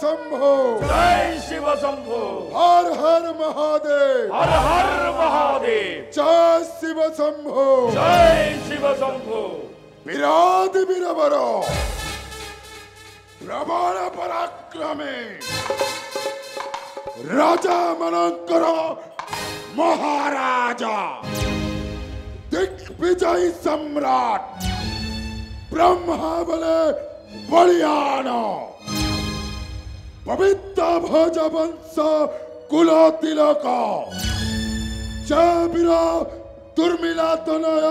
शंभो जय शिव शंभो हर हर महादेव हर हर महादेव जय शिव शंभो जय शिव शंभो विराट वीरवर प्रबल पराक्रमे राजा मनंकर महाराजा दिग्विजय सम्राट ब्रह्मा बले बलियान पवित्र भोज वंश कुल तिलक जय वीर दुर्मिला तनय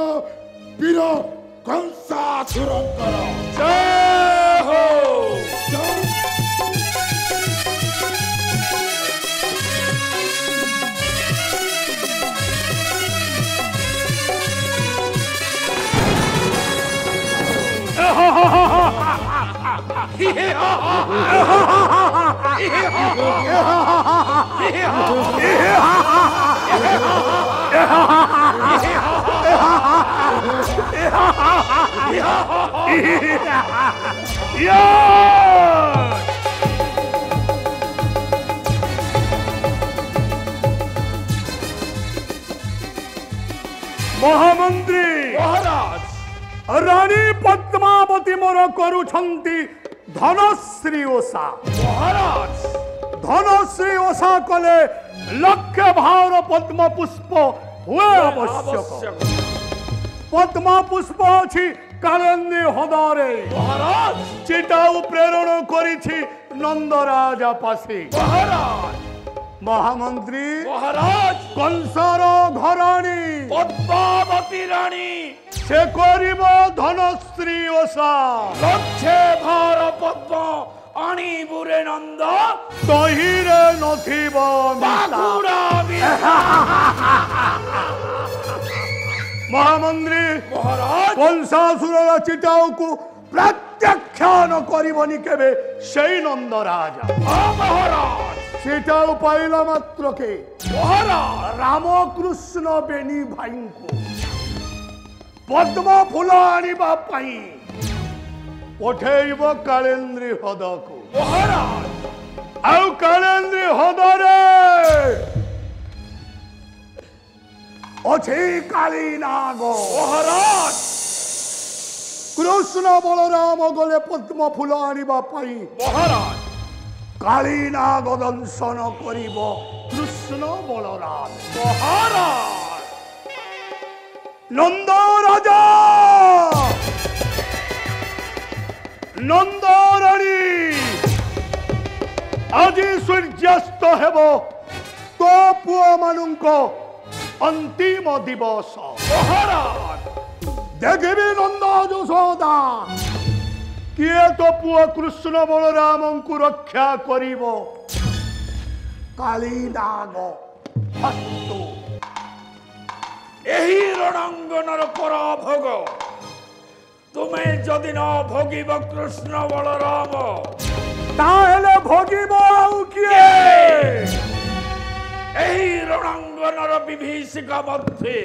वीर कंसासुरंकर जय हो महामंत्री महाराज रानी पद्मावती मोर करुछंती धनश्री ओषा महाराज धनश्री ओषा कले लक्ष्य भावर पद्म पुष्प हुए आवश्यक पद्म पुष्प अछि कालेंद्री हृदय महाराज चिटाऊ प्रेरण करिछि नंदराजा पासे महाराज महामंत्री महाराज कंसर घराणी पद्मावती रानी से करिब धनश्री ओषा लक्षे भार पद्म आनी बुरे नंद तहिरे नथिब बाकुड़ा महामंत्री महाराज कंसासुर चिटाऊ को प्रत्याख्यान करिबनी केबे सेई नंदराजा महाराज चिटाऊ पाइला मात्र के महाराज रामकृष्ण बेनी भाई को पद्म फूल आनिबा पाई पठेइब कालेंद्री हृद को महाराज आउ कालेंद्री हृदरे अछि काली नाग महाराज कृष्ण बलराम गले पद्म फूल आनिबा पाई महाराज काली नाग दंशन करिब कृष्ण बलराम महाराज नंद राजा नंदराणी आज सूर्यास्त हेब तो पुआ मानुंक अंतिम दिवस महाराज देखिबी नंद यशोदा किए तो पुआ कृष्ण बलराम को रक्षा करिब काली नाग हस्तु एही रणांगनर पराभोग तुम्हें जदि न भोगिब कृष्ण बलराम ताहेले भोगिब आउ किए एही रणांगनर विभीषिका मध्ये